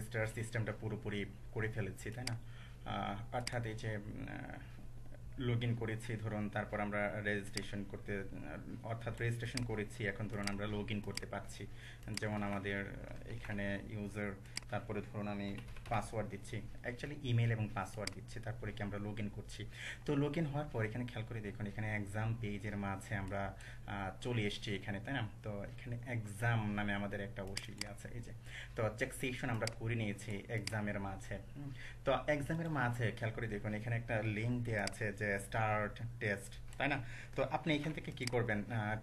Register সিস্টেমটা পুরোপুরি করে ফেলেছি, তাই না? অর্থাৎ এই যে লগ ইন করেছি ধরুন, তারপর আমরা রেজিস্ট্রেশন করতে অর্থাৎ রেজিস্ট্রেশন করেছি, এখন ধরুন আমরা লগ ইন করতে পারছি। যেমন আমাদের এখানে ইউজার, তারপরে ধরুন আমি পাসওয়ার্ড দিচ্ছি, অ্যাকচুয়ালি ইমেল এবং পাসওয়ার্ড দিচ্ছি, তারপরে কি আমরা লগ ইন করছি। তো লগ ইন হওয়ার পর এখানে খেয়াল করে দেখুন, এখানে এক্সাম পেজের মাঝে আমরা চলে এসেছি এখানে, তাই না? তো এখানে এক্সাম নামে আমাদের একটা অবশ্যই আছে, এই যে তো চেক সেশন আমরা করে নিয়েছি এক্সামের মাঝে। তো এক্সামের মাঝে খেয়াল করে দেখুন, এখানে একটা লিঙ্ক দেওয়া আছে যে স্টার্ট টেস্ট, তাই না? তো আপনি এখান থেকে কি করবেন,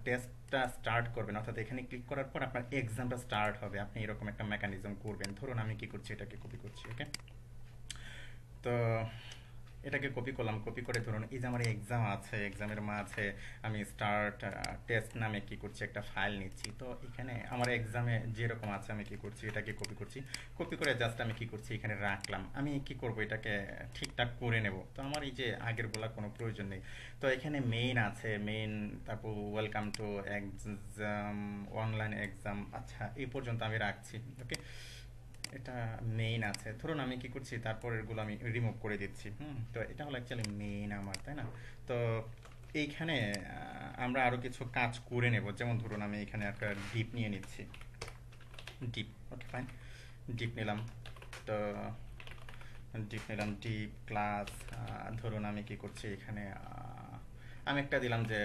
টেস্টটা স্টার্ট করবেন, অর্থাৎ এখানে ক্লিক করার পর আপনার এক্সামটা স্টার্ট হবে। আপনি এরকম একটা মেকানিজম করবেন। ধরুন আমি কি করছি, এটাকে কপি করছি, ওকে? তো এটাকে কপি করলাম, কপি করে ধরুন এই যে আমার এক্সাম আছে, এক্সামের মাঝে আমি স্টার্ট টেস্ট নামে কি করছি, একটা ফাইল নিচ্ছি। তো এখানে আমার এক্সামে যেরকম আছে আমি কি করছি, এটাকে কপি করছি, কপি করে জাস্ট আমি কি করছি, এখানে রাখলাম। আমি কি করব, এটাকে ঠিকঠাক করে নেব। তো আমার এই যে আগের বলা কোনো প্রয়োজন নেই। তো এখানে মেইন আছে, মেইন, তারপর welcome to exam, online exam, আচ্ছা এই পর্যন্ত আমি রাখছি, ওকে? এটা মেইন আছে। ধরুন আমি কি করছি, তারপর এগুলো আমি রিমুভ করে দিচ্ছি। তো এটা হলো অ্যাকচুয়ালি মেইন আমার, তাই না? তো এইখানে আমরা আরো কিছু কাজ করে নেব। যেমন ধরুন আমি এখানে একটা ডিপ নিয়ে নিচ্ছি, ডিপ, ওকে ফাইন, ডিপ নিলাম। তো ডিপ নিলাম, ডিপ ক্লাস, ধরুন আমি কি করছি এখানে, আমি একটা দিলাম যে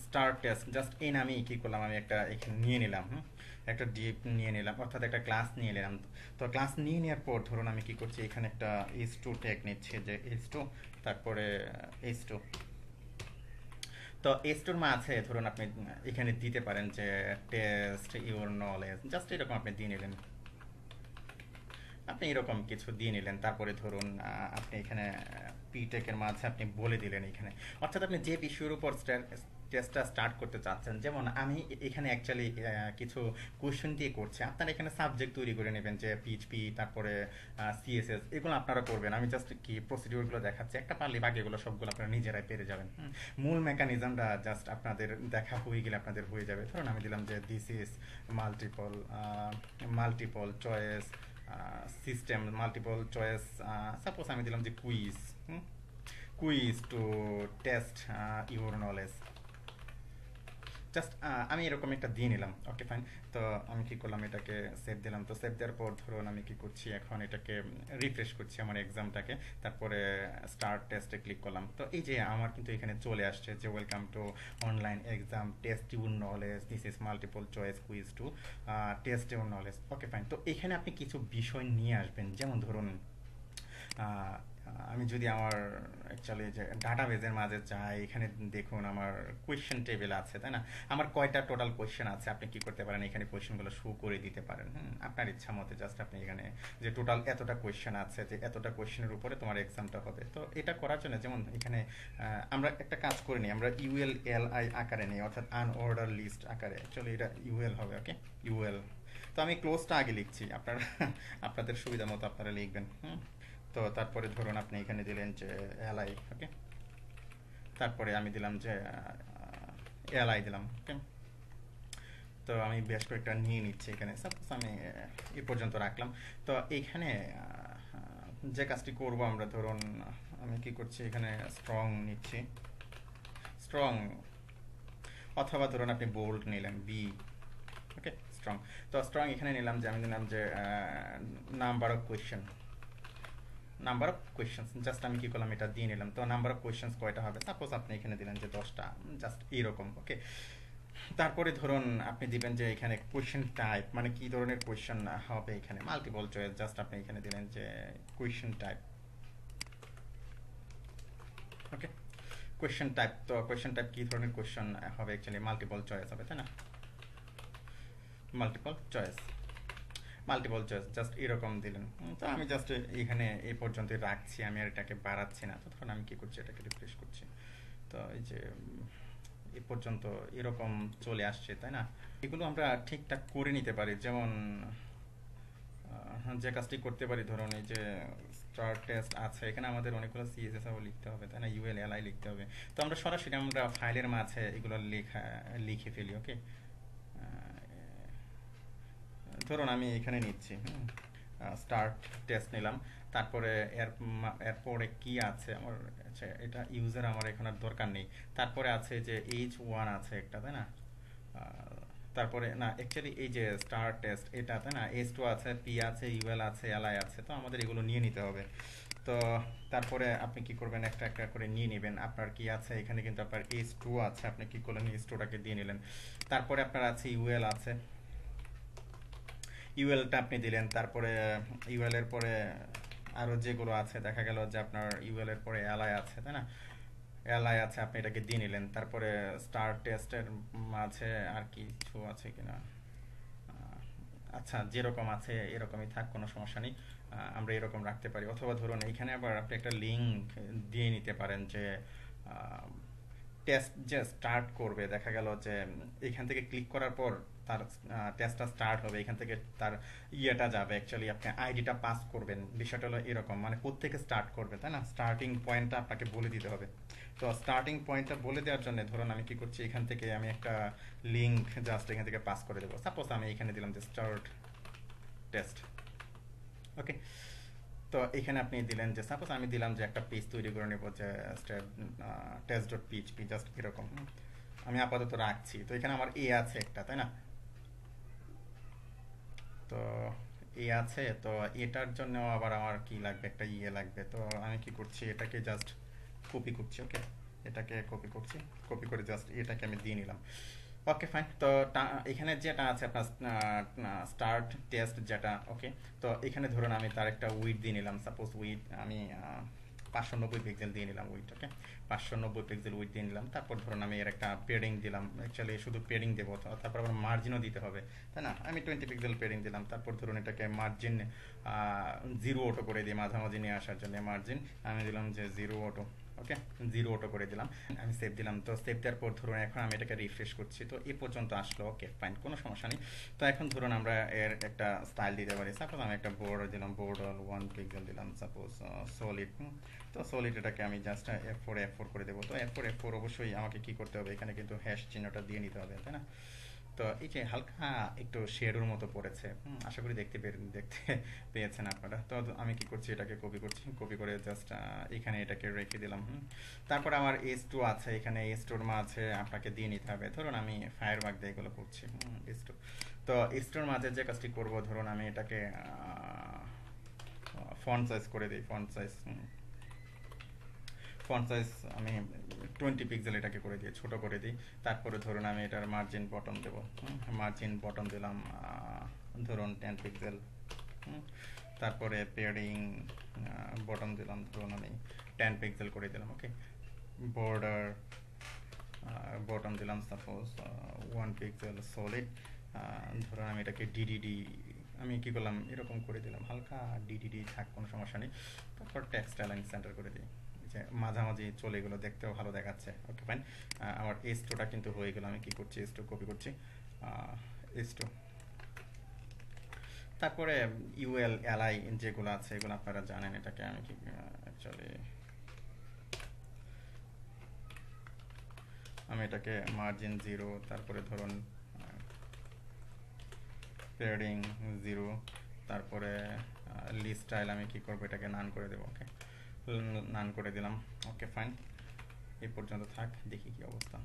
স্টার টেস্ট, জাস্ট এই নামেই কি করলাম, আমি একটা এখানে নিয়ে নিলাম, একটা ডিপ নিয়ে নিলাম, অর্থাৎ একটা ক্লাস নিয়ে নিলাম। তো ক্লাস নিয়ে নেওয়ার পর ধরুন আমি কি করছি, এখানে একটা h2 ট্যাগ নিচ্ছি, যে h2, তারপরে h2। তো h2 এর মাঝে ধরুন আপনি এখানে দিতে পারেন যে টেস্ট ইউর নলেজ, জাস্ট এরকম আপনি দিয়ে নিলেন, আপনি এরকম কিছু দিয়ে নিলেন। তারপরে ধরুন আপনি এখানে পিটেকের মাঝে আপনি বলে দিলেন এখানে, অর্থাৎ আপনি যে বিষয়ের উপর টেস্টটা স্টার্ট করতে চাচ্ছেন। যেমন আমি এখানে অ্যাকচুয়ালি কিছু কোশ্চেন দিয়ে করছি, আপনারা এখানে সাবজেক্ট তৈরি করে নেবেন, যে পিএইচপি, তারপরে সিএসএস, এগুলো আপনারা করবেন। আমি জাস্ট কি প্রসিডিউরগুলো দেখাচ্ছি, একটা পারলে বাকিগুলো সবগুলো আপনারা নিজেরাই পেরে যাবেন। মূল মেকানিজমটা জাস্ট আপনাদের দেখা হয়ে গেলে আপনাদের হয়ে যাবে। ধরুন আমি দিলাম যে this is multiple multiple choice system, multiple choice, suppose আমি দিলাম যে quiz, quiz to test your knowledge, just আমি এরকম একটা দিয়ে নিলাম, ওকে ফাইন। তো আমি কি করলাম, এটাকে সেভ দিলাম। তো সেভ দেওয়ার পর ধরুন আমি কি করছি, এখন এটাকে রিফ্রেশ করছি আমার এক্সামটাকে, তারপরে স্টার্ট টেস্টে ক্লিক করলাম। তো এই যে আমার কিন্তু এখানে চলে আসছে যে welcome to online exam test your knowledge, this is multiple choice quiz to test your knowledge, okay fine. তো এখানে আপনি কিছু বিষয় নিয়ে আসবেন। যেমন ধরুন আমি যদি আমার অ্যাকচুয়ালি যে ডাটাবেজের মাঝে যাই, এখানে দেখুন আমার কোয়েশ্চেন টেবিল আছে, তাই না? আমার কয়টা টোটাল কোয়েশ্চেন আছে, আপনি কি করতে পারেন, এখানে কোয়েশ্চেনগুলো শো করে দিতে পারেন। আপনার ইচ্ছা মতে জাস্ট আপনি এখানে যে টোটাল এতটা কোয়েশ্চেন আছে, যে এতটা কোয়েশ্চেনের উপরে তোমার এক্সামটা হবে। তো এটা করার জন্য যেমন এখানে আমরা একটা কাজ করে নিই, আমরা ULLI আকারে নিই, অর্থাৎ আনঅর্ডার লিস্ট আকারে। অ্যাকচুয়ালি এটা UL হবে, ওকে? UL। তো আমি ক্লোজটা আগে লিখছি, আপনারা আপনাদের সুবিধা মতো আপনারা লিখবেন। তো তারপরে ধরুন আপনি এখানে দিলেন যে এলআই, ওকে? তারপরে আমি দিলাম যে এলআই দিলাম, ওকে? তো আমি বেশ কয়েকটা নিয়ে নিচ্ছি এখানে, সাপোজ আমি এই পর্যন্ত রাখলাম। তো এইখানে যে কাজটি করব আমরা, ধরুন আমি কি করছি, এখানে স্ট্রং নিচ্ছি, স্ট্রং, অথবা ধরুন আপনি বোল্ড নিলেন, বি, ওকে? স্ট্রং। তো স্ট্রং এখানে নিলাম যে আমি দিলাম যে number of question, number of questions, just আমি কি করলাম, এটা দিয়ে নিলাম। তো নাম্বার অফ কোয়েশ্চেন্স কয়টা হবে, সাপোজ আপনি এখানে দিলেন যে 10টা, জাস্ট এইরকম, ওকে? তারপরে ধরুন আপনি দিবেন যে এখানে কোয়েশ্চেন টাইপ, মানে কি ধরনের কোয়েশ্চেন হবে, এখানে মাল্টিপল চয়েস, জাস্ট আপনি এখানে দিলেন যে কোয়েশ্চেন টাইপ, ওকে? কোয়েশ্চেন টাইপ, তো কোয়েশ্চেন টাইপ কি ধরনের কোয়েশ্চেন হবে, অ্যাকচুয়ালি মাল্টিপল চয়েস হবে, তাই না? Multiple choice, multiple choice, just এরকম দিলেন। তো আমি জাস্ট এখানে এই পর্যন্ত রাখছি, আমি আর এটাকে বাড়াচ্ছি না। তো ধরুন আমি কি করছি, এটাকে রিফ্রেশ করছি। তো এই যে এ পর্যন্ত এরকম চলে আসছে, তাই না? এগুলো আমরা ঠিকঠাক করে নিতে পারি। যেমন যে কাজটি করতে পারি, ধরুন এই যে স্টার টেস্ট আছে, এখানে আমাদের অনেকগুলো সিএসএসও লিখতে হবে, তাই না? ULLI লিখতে হবে। তো আমরা সরাসরি আমরা ফাইলের মাঝে এগুলো লিখে ফেলি, ওকে? ধরুন আমি এখানে নিচ্ছি, স্টার্ট টেস্ট নিলাম। তারপরে এরপরে কি আছে আমার, আচ্ছা এটা ইউজার আমার এখন আর দরকার নেই। তারপরে আছে যে H1 আছে একটা, তাই না? আহ, তারপরে না অ্যাকচুয়ালি এই যে স্টার টেস্ট এটা, তাই না? S2 আছে, P আছে, UL আছে, LI আছে, তো আমাদের এগুলো নিয়ে নিতে হবে। তো তারপরে আপনি কি করবেন, একটা একটা করে নিয়ে নেবেন। আপনার কি আছে এখানে, কিন্তু আপনার S2 আছে, আপনি কি করলেন, S2টাকে দিয়ে নিলেন। তারপরে আপনার আছে UL আছে, ইউএলটা আপনি দিলেন। তারপরে ইউএল এর পরে আরো যেগুলো আছে, দেখা গেল যে আপনার ইউএল এর পরে এলআই আছে, তাই না? এলআই আছে, আপনি এটাকে দিয়ে নিলেন। তারপরে স্টার টেস্টের মাঝে আর কিছু আছে কিনা, আচ্ছা যেরকম আছে এরকমই থাক, কোনো সমস্যা নেই। আমরা এরকম রাখতে পারি, অথবা ধরুন এখানে আবার আপনি একটা লিঙ্ক দিয়ে নিতে পারেন যে টেস্ট যে স্টার্ট করবে, দেখা গেল যে এখান থেকে ক্লিক করার পর তার টেস্টটা স্টার্ট হবে, এখান থেকে তার ইয়েটা যাবে, অ্যাকচুয়ালি আপনি আইডিটা পাস করবেন। বিষয়টা হলো এরকম, মানে কোত্থেকে স্টার্ট করবে, তাই না? স্টার্টিং পয়েন্টটা আপনাকে বলে দিতে হবে। তো স্টার্টিং পয়েন্টটা বলে দেওয়ার জন্য ধরুন আমি কি করছি, এখান থেকে আমি একটা লিঙ্ক জাস্ট এখান থেকে পাস করে দেবো। সাপোজ আমি এখানে দিলাম যে স্টার্ট টেস্ট, ওকে। তো এখানে আপনি দিলেন যে, সাপোজ আমি দিলাম যে একটা পেজ তৈরি করে নেব যে টেস্ট ডট পিএইচপি, জাস্ট এরকম। আমি আপাতত রাখছি। তো এখানে আমার এ আছে একটা, তাই না? তো এ আছে, তো এটার জন্য আবার আমার কি লাগবে, একটা ইয়ে লাগবে। তো আমি কি করছি, এটাকে জাস্ট কপি করছি, ওকে। এটাকে কপি করছি, কপি করে জাস্ট এটাকে আমি দিয়ে নিলাম। ওকে ফাইন। তো এখানে যেটা আছে আপনার স্টার্ট টেস্ট যেটা, ওকে। তো এখানে ধরুন আমি তার একটা উইড দিয়ে নিলাম, সাপোজ উইড আমি 590 পিক্সেল দিয়ে নিলাম উইড, ওকে। 590 পিক্সেল উইড দিয়ে নিলাম। তারপর ধরুন আমি এর একটা পেডিং দিলাম, অ্যাকচুয়ালি শুধু পেডিং দেবো, তারপর আবার মার্জিনও দিতে হবে, তাই না? আমি 20 পিক্সেল পেডিং দিলাম। তারপর ধরুন এটাকে মার্জিন 0 অটো করে দিই, মাঝামাঝি নিয়ে আসার জন্য মার্জিন আমি দিলাম যে 0 অটো, ওকে। 0 অটো করে দিলাম, আমি সেভ দিলাম। তো সেভ দেওয়ার পর ধরুন এখন আমি এটাকে রিফ্রেশ করছি, তো এই পর্যন্ত আসলো, ওকে ফাইন, কোনো সমস্যা নেই। তো এখন ধরুন আমরা এর একটা স্টাইল দিতে পারি। সাপোজ আমি একটা বোর্ডার দিলাম, বোর্ডার 1 পিক্সেল দিলাম, সাপোজ সলিড। তো সলিড এটাকে আমি জাস্ট F4 করে দেবো। তো F4 অবশ্যই আমাকে কি করতে হবে, এখানে কিন্তু হ্যাশ চিহ্নটা দিয়ে নিতে হবে, তাই না? তো এই যে হালকা একটু শেডোর মতো পড়েছে, আশা করি দেখতে পেয়েছেন আপনারা। তো আমি কি করছি, এটাকে কপি করছি, কপি করে জাস্ট এখানে এটাকে রেখে দিলাম। তারপর আমার S2 আছে, এখানে S2 মাঝে আপনাকে দিয়ে নিতে হবে। ধরুন আমি ফায়ারবাগ দিয়ে এগুলো করছি, S2। তো S2 মাঝে যে কাজটি করব, ধরুন আমি এটাকে ফন্ট সাইজ করে দিই, ফন্ট সাইজ আমি 20 পিক্সেল এটাকে করে দিই, ছোট করে দিই। তারপরে ধরুন আমি এটার মার্জিন বটন দেবো, মার্জিন বটন দিলাম ধরুন 10 পিক্সেল। তারপরে পেয়ারিং বটন দিলাম, ধরুন আমি 10 পিক্সেল করে দিলাম, ওকে। বর্ডার বটন দিলাম, সাপোজ 1 পিক্সেল সলিড। ধরুন আমি এটাকে ডিডিডি, আমি কি করলাম, এরকম করে দিলাম, হালকা ডিডিডি থাক, কোনো সমস্যা নেই। তারপর টেক্সট অ্যালাইন সেন্টার করে দিই, যে মাঝামাঝি চলে গেলো, দেখতেও ভালো দেখাচ্ছে, ওকে ফাইন। আমার S2টা কিন্তু হয়ে গেল। আমি কি করছি, S2 কপি করছি, S2। তারপরে ইউএল এলআই যেগুলো আছে এগুলো আপনারা জানেন। এটাকে আমি কি অ্যাকচুয়ালি আমি এটাকে মার্জিন 0, তারপরে ধরুন পেয়ারিং 0, তারপরে লিস্ট স্টাইল আমি কি করবো, এটাকে নান করে দেবো, ওকে। নান করে দিলাম, ওকে ফাইন। এই পর্যন্ত থাক, দেখি কি অবস্থা।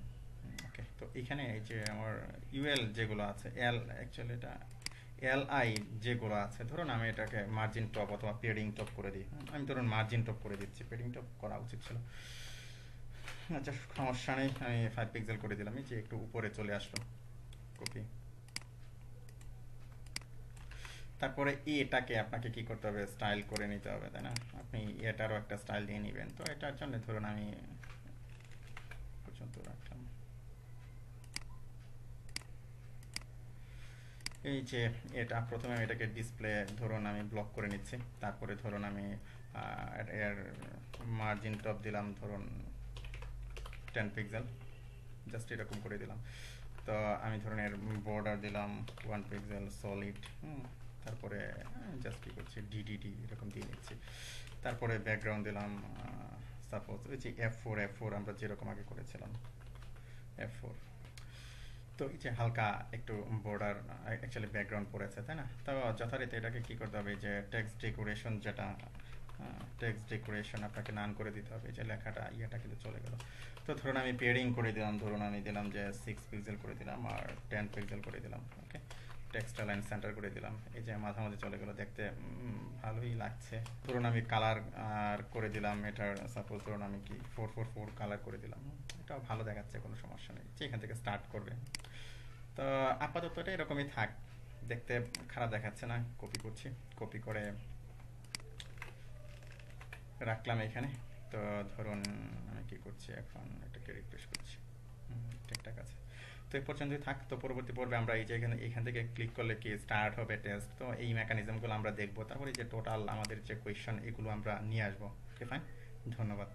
ওকে, তো এখানে এই যে আমার ইউএল যেগুলো আছে, অ্যাকচুয়ালি এটা এলআই যেগুলো আছে, ধরুন আমি এটাকে মার্জিন টপ অথবা পেডিং টপ করে দিই। আমি ধরুন মার্জিন টপ করে দিচ্ছি, পেডিং টপ করা উচিত ছিল। আচ্ছা সমস্যা নেই, আমি 5 পিক্সেল করে দিলাম, এই যে একটু উপরে চলে আসলো, কপি। তারপরে এটাকে আপনাকে কি করতে হবে, স্টাইল করে নিতে হবে, তাই না? আপনি এটারও একটা স্টাইল দিয়ে নেবেন। তো এটার জন্য ধরুন আমি পর্যন্ত রাখলাম, এই যে এটা প্রথমে আমি এটাকে ডিসপ্লে ধরুন আমি ব্লক করে নিচ্ছি। তারপরে ধরুন আমি এর মার্জিন টপ দিলাম ধরুন 10 পিক্সেল, জাস্ট এরকম করে দিলাম। তো আমি ধরুন এর বর্ডার দিলাম 1 পিক্সেল সলিড। তারপরে জাস্ট কি করছি, ডিডিডি এরকম দিয়ে নিচ্ছি। তারপরে ব্যাকগ্রাউন্ড দিলাম সাপোজ ওই যে F4 আমরা যেরকম আগে করেছিলাম, F4। তো এই যে হালকা একটু বর্ডার অ্যাকচুয়ালি ব্যাকগ্রাউন্ড পড়েছে, তাই না? তো যথারীতি এটাকে কি করতে হবে, যে টেক্সট ডেকোরেশন, যেটা টেক্সট ডেকোরেশন আপনাকে নান করে দিতে হবে, যে লেখাটা ইয়েটা কিন্তু চলে গেল। তো ধরুন আমি পেয়ারিং করে দিলাম, ধরুন আমি দিলাম যে 6 পিক্সেল করে দিলাম আর 10 পিক্সেল করে দিলাম, ওকে। টেক্সট লাইন সেন্টার করে দিলাম, এই যে মাঝামাঝি চলে গেলো, দেখতে ভালোই লাগছে। ধরুন আমি কালার আর করে দিলাম এটার, সাপোজ ধরুন আমি কি 444 কালার করে দিলাম, এটাও ভালো দেখাচ্ছে, কোনো সমস্যা নেই, যে এখান থেকে স্টার্ট করবে। তো আপাতত এটা এরকমই থাক, দেখতে খারাপ দেখাচ্ছে না। কপি করছি, কপি করে রাখলাম এখানে। তো ধরুন আমি কি করছি এখন, এটাকে রিফ্রেশ করছি, ঠিকঠাক আছে। তো এই পর্যন্তই থাক। তো পরবর্তী পর্বে আমরা এই যে এখান থেকে ক্লিক করলে কি স্টার্ট হবে টেস্ট, তো এই মেকানিজমগুলো আমরা দেখবো, তারপরে যে টোটাল আমাদের যে কোয়েশ্চন এগুলো আমরা নিয়ে আসবো। ওকে, ফাইন, ধন্যবাদ।